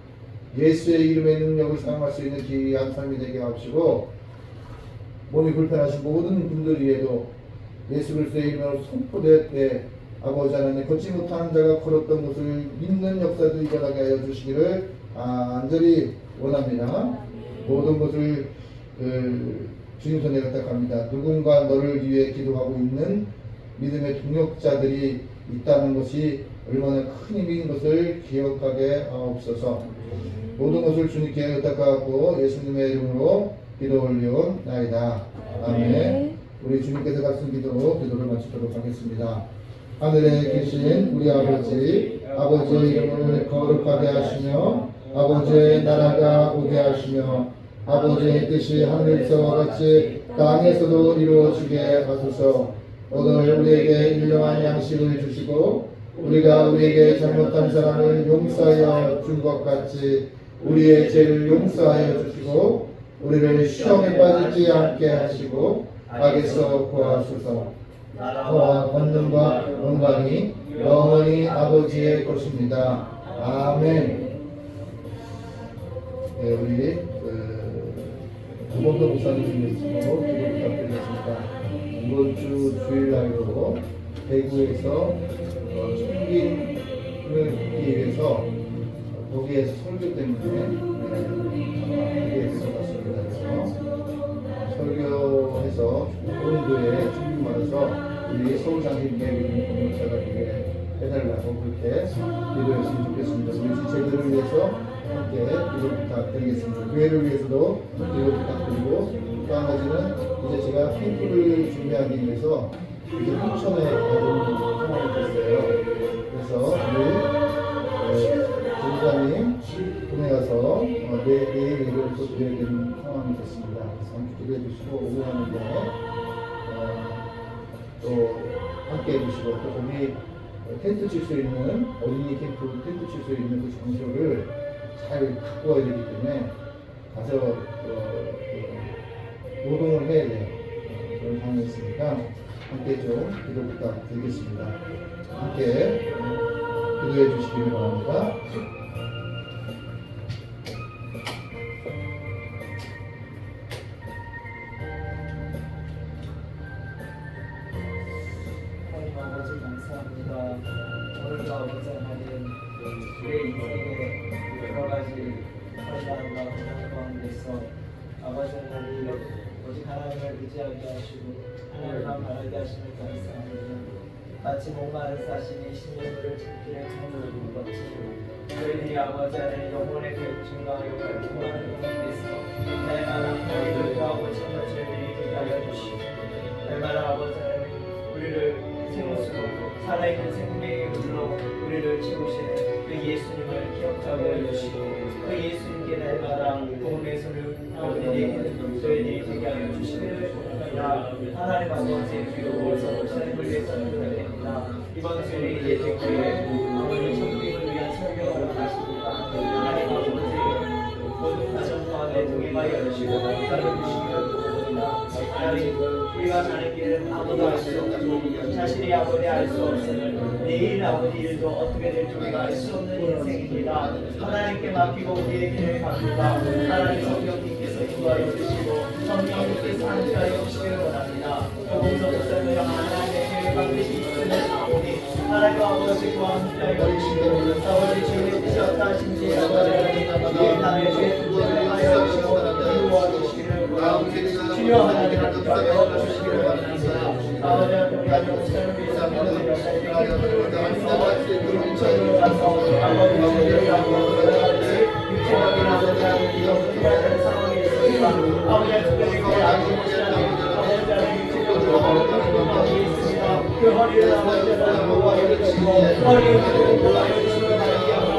예수의 이름의 능력을 사용할 수 있는 귀한 삶이 되게 하옵시고 몸이 불편하신 모든 분들 위에도 예수 그리스도의 이름으로 선포될 때 아버지 하나님 걷지 못하는 자가 걸었던 곳을 믿는 역사도 일어나게 하여 주시기를 간절히 원합니다. 모든 것을 주님 손에 부탁합니다. 누군가 너를 위해 기도하고 있는 믿음의 동역자들이 있다는 것이 얼마나 큰 힘인 것을 기억하게 하옵소서. 모든 것을 주님께 부탁하고 예수님의 이름으로 기도 올려나이다. 아멘. 우리 주님께서 가르친 기도로 기도를 마치도록 하겠습니다. 하늘에 계신 우리 아버지, 아버지의 이름을 거룩하게 하시며 아버지의 나라가 오게 하시며 아버지의 뜻이 하늘에서와 같이 땅에서도 이루어지게 하소서. 오늘 우리에게 일용할 양식을 주시고 우리가 우리에게 잘못한 사람을 용서하여 준 것 같이 우리의 죄를 용서하여 주시고 우리를 시험에 빠지지 않게 하시고 악에서 구하소서. 나라와 권능과 영광이 영원히 아버지의 것입니다. 아멘. 네, 우리 두번도 목사님으로 기도 부탁드리겠습니다. 이번 주 주일날도 대구에서 청긴을 듣기 위해서 거기에서 설교 때문에 거기에서 갔습니다. 그래서 설교해서 좋은 교회에 청김받아서 우리 서울장신교회 공동체가 되게 해달라고 그렇게 기도했으면 좋겠습니다. 우리 제들을 위해서 함께 기도 부탁드리겠습니다. 교회를 위해서도 기도 부탁드리고 또 한 가지는 이제 제가 캠프를 준비하기 위해서 이제 홍천에 가는 상황이 됐어요. 그래서 우리 전사님 군에 가서 내일 예배를 또 드려야 되는 상황이 됐습니다. 그래서 함께 기도해 주시고 오고 가는 동안에 또 함께 해주시고 또 거기 텐트 칠 수 있는 어린이 캠프 텐트 칠 수 있는 그 장소를 잘 갖고 와야 되기 때문에 가서 노동을 해야 돼요. 그런 상황이 있으니까 함께 좀 기도 부탁드리겠습니다. 함께 기도해 주시기를 바랍니다. 하나님 아버지 감사합니다. 오늘도 아버지 하나님 우리의 인생의 여러 가지困難과 고난 가운데서 아버지 하나님 오직 하나님을 의지하게 하시고 하나님만 바라게 하시는 감사합니다. 마치 목마른 사신이 신념을 찾기를 하는 것 같이 저희들이 아버지 안에 영혼의 배움과 영혼의 충만을 통해서 날마다 하나님을 구하고 찾는 저희들이 되게 하여 주시고 날마다 아버지 하나님 우리를 세우시고 살아있는 생명의 물로 우리를 채우시는 그 예수님을 기억하게 해주시고 그 예수님께 날마다 복음의 손을 아버지에게 저희들이 되게 하여 주시옵소서. 하나님 아버지 그리고 하나님을 위해서 기도드립니다. 이번 주에 이제 댓글에 아버지 천국을 위한 설교를 하십니다. 하나님 아버지 모든 가정 가운데 동행하여 주시고 따르주시기를 부탁드립니다. 하나님 우리가 가는 길은 아무도 알 수 없고 자신이 아버지 알 수 없으면 내일 아버지 일도 어떻게 될지 우리가 알 수 없는 인생입니다. 하나님께 맡기고 우리의 길을 갑니다. 하나님 성령님께서 인도하여 주시고 성령님께서 함께하여 주시기를 원합니다. 공성 목사님을 하나님의 길을 반드시 있으면 사오니 하나님 아버지와 함께하여 주시고 아버지 주님의 뜻이 어떠하신지 아버지 하나님 나의 죄의 분들을 하여 주시고 이루어 주시기를 원합니다. 주여 하나님 함께하여 주시기를 원합니다. 아버지 하나님 우리 아버지 목사님을 위해서 아버지 역사에 인천으로 가서 아버지 주님을 아버지 육체적인 아버지 하나님 이런 해야 되는 상황이 있습니다. 아버지 하나님 그들이 알고 계시는 아버지 하나님 육체적으로 아버지 있습니다. 그 허리를 아버지 하나님 보호하여 주시고 허리를 보호하여 주시고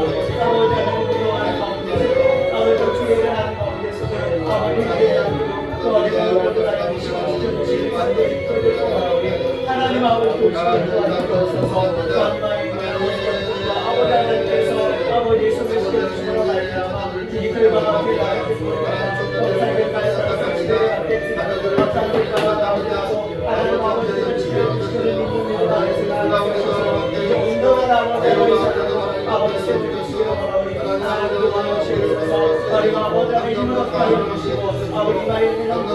아버지 하나님 보호하는 가운데서 아버지 주의를 하는 가운데서 아버지 하나님 그 허리를 보호하여 주시고 주님을 반드시 끌고 나오니 하나님 아버지 도우시기를 도와주옵소서. 아버지 하나님께서 아버지 손을 시켜주시므로 말미암아 이 글과 앞에 나를 듣고 살길까지 살아서 지내야 하겠습니다. 감사합니다. 나오셔서 하나님 아버지를 지켜주시기를 믿음으로 나아가서 이제 온전한 아버지로 아버지 세워주시기를 바라오니 하나님도 원하시옵소서. 하나님 아버지의 힘으로 하여 주시고 아버지의 능력으로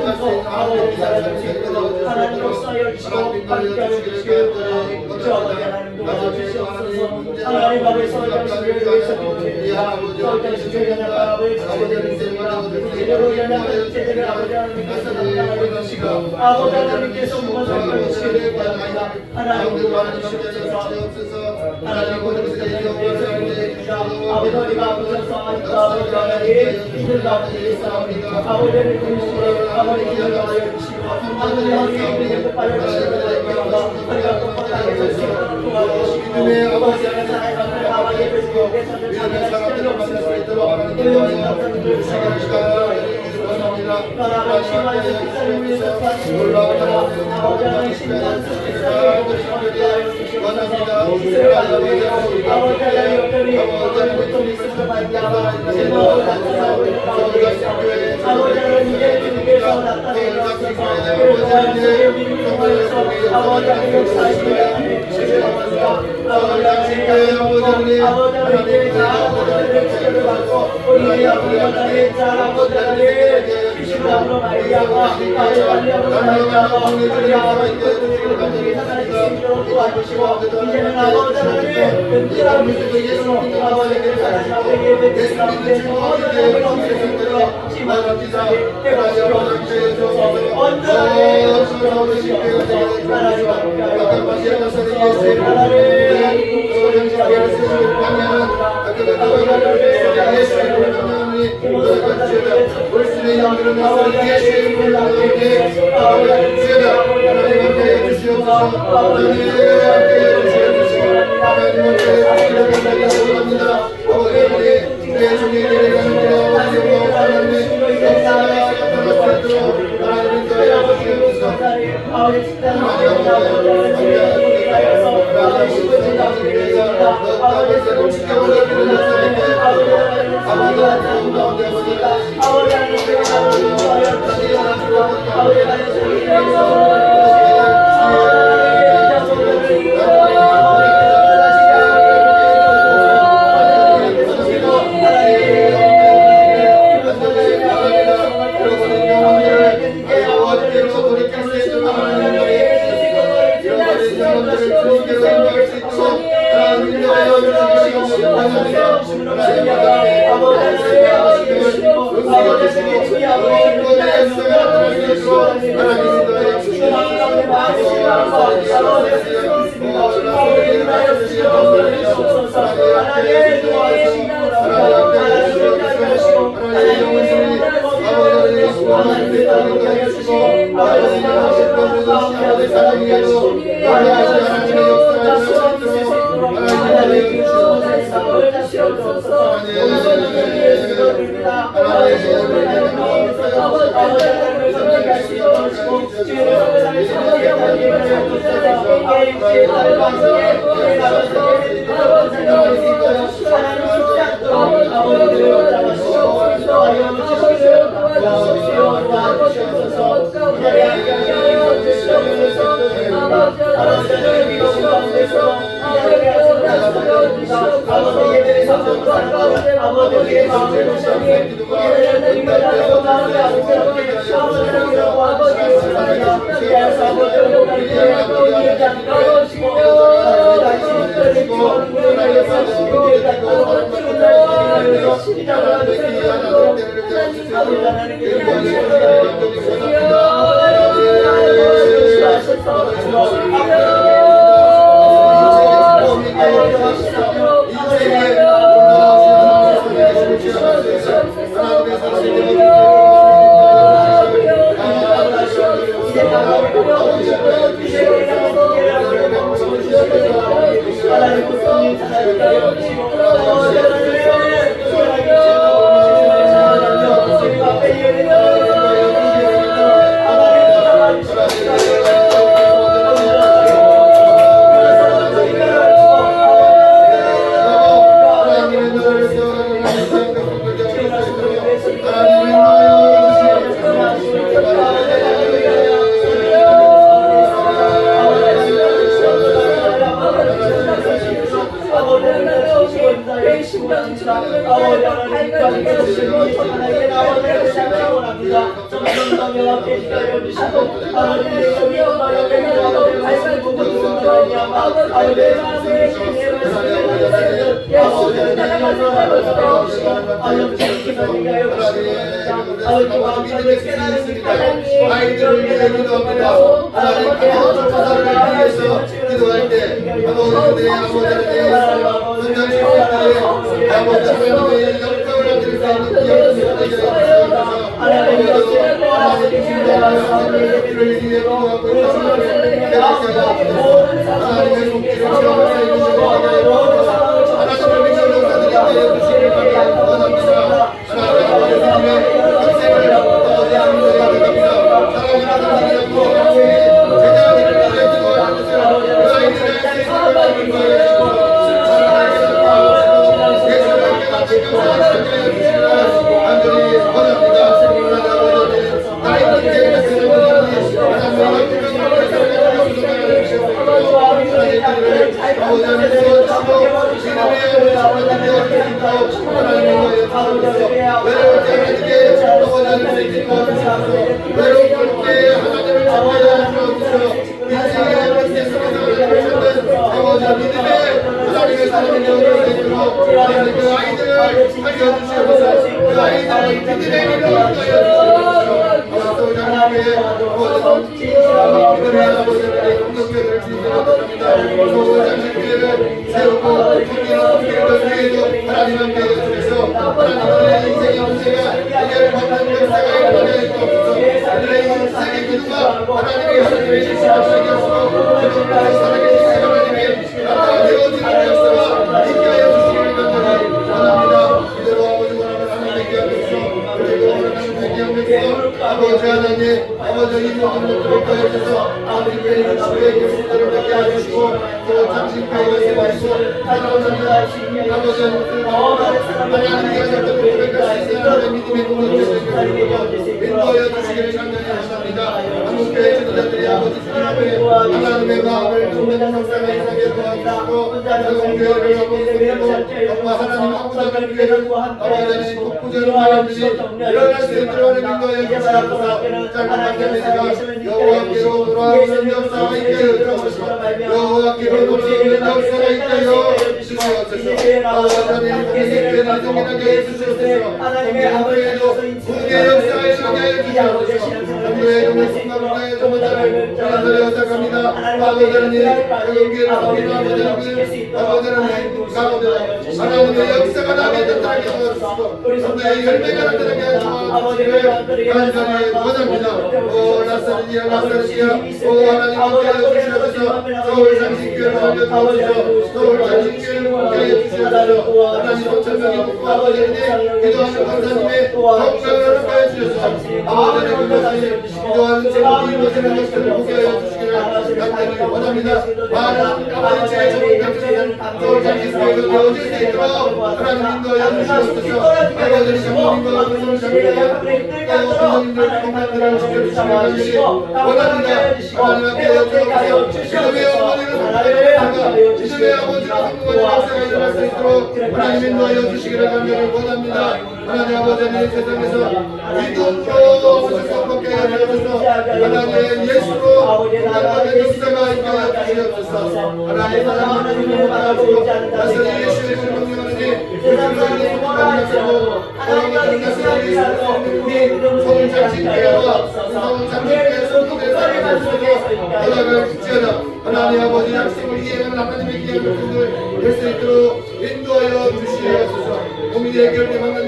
아버지 살아주시고 하나님으로 쌓여주시고 함께하여 주시기를 바라오니 주 아버지 하나님 도와주시옵소서. 하나님 아버지 서울장시를 위해서 기도드립니다. 서울장시를 연약한 아버지 자녀들을 있습니다. 제대로 연약한 제대로 아버지 하나님께서 담당하여 주시고 아버지 하나님께서 무엇을 가르치시기를 바랍니다. 하나님 도와주시옵소서. 하나님 모든 것을 위해서 기도드립니다. 아버지 우리가 아버지로서 아버지 하나님 이들 가운데 있사옵니다. 아버지를 부르시고 아버지 기도를 하여 주시고 아버지 하나님 행복하여 주시기를 바랍니다. 우리가 똑똑하게 서시고 도와주시고 아버지 하나님 사랑하는 아버지 예배드리고 내 삶을 참여할 시간이 없을 수 있도록 의원님 감사님을 사랑하시고 나라를 심하여 식사를 위해서 사시고 아버지 하나님 심한 식사를 하여 주시옵소서. 이스라엘 아버지 하나님 여전히 어떤 고통이 있음을 말미암아 제목을 나타나고 있는 가운데 있사오니 아버지 하나님 이제 주님께서 나타내주옵소서. 그동안 주의 믿음을 통하여서 아버지 하나님 역사하시기를 주시기를 바랍니다. 아버지 하나님 아버지 하나님 자 아버지 하나님 치료를 받고 우리 아버지 하나님 자 아버지 하나님 주시므로 말미암아 아버지 말미암아 말미암아 우리 아버지 그들이 하나님 주시도록 도와주시고 이제는 아버지 하나님 은밀한 믿음으로 아버지를 사랑하고 예배드리는 가운데서 어느 없으므로 심한 기사에 해보시고 주시옵소서. 언제나 주시옵소서. 하나님 함께하여 주시옵소서. 하나님 하나님 아버지 하나님, 아버지 이 모든 것들을 더해주셔서 아버지께 주의 계속대로 되게 해주시고 또 장신교회에 세워주시고 하나님 아버지의 모습을 하나님께 하셨던 고백할 수 있는 하나님의 믿음의 공동체를 인도하여 주시기를 간절히 하십니다. 한국교회 지도자들이 아버지 주님 앞에 하나님의 마음을 듬는 성상에 이상하게 도와주시고 한국교회를 아버지 정말 하나님 한국사를 위해서 아버지 독부자로 하나님들이 일어날 수 있도록 인도하여 주시옵소서. 짧은 말씀이지만 여호와께로 돌아오는 역사와 있게 되어 주시옵소서. 여호와께로 돌아오는 역사가 있다여 주시옵소서. 하나님 우리에게 나중에나게 해주시옵소서. 하나님의 아버지도 우리의 역사에 일어나게 해주시옵소서. 우리의 영을 승마하여 주옵소서. 하나님을 여탁합니다. 아버지 하나님 여기에 아버지 하나님의 역사가 나게 나타나게 하옵소서. 우리의 열매가 나타나게 하옵소서. 간절히 원합니다. 오 나사렛이야 나사렛이야 오 하나님 함께 해주시옵소서. 서울 장신교회를 알려주옵소서. 서울 장신교회를 함께 해주시옵소서. 하나님 천천히 복고 아버지 하나님 기도하는 권사님의 건강을 함께 해주셔서 아버지 하나님 그것이 기도하는 제목이 이루어지는 것을 보게 하여 주시기를 간절히 원합니다. 많은 아버지 제자들 같은 서울 장신교회가 되어질 수 있도록 하나님 인도하여 주시옵소서. 아버지 장로님과 서울 장로님과 선생님들 건강들을 지켜주시기를 간절히 원합니다. 하나님 함께 해주옵소서. 지금의 어머니를 성공하여 지금의 아버지를 성공하는 역사가 일어날 수 있도록 하나님 인도하여 주시기를 간절히 원합니다. 하나님 아버지 하나님 세상에서 믿음으로 오셔서 먹게 하여 주셔서 하나님 예수로 건강하는 역사가 있게 하여 주시옵소서. 하나님 사랑하는 주님을 바라보고 나서는 예수의 이름을 명령하니 세상을 소망하시고 하나님 우리 서울 장신교회와 서울 장신교회 성도들의 삶을 허락을 주시옵소서. 하나님 아버지 약속을 이행하는 하나님의 기한 백성들 될 수 있도록 인도하여 주시옵소서. 고민의 해결 대망을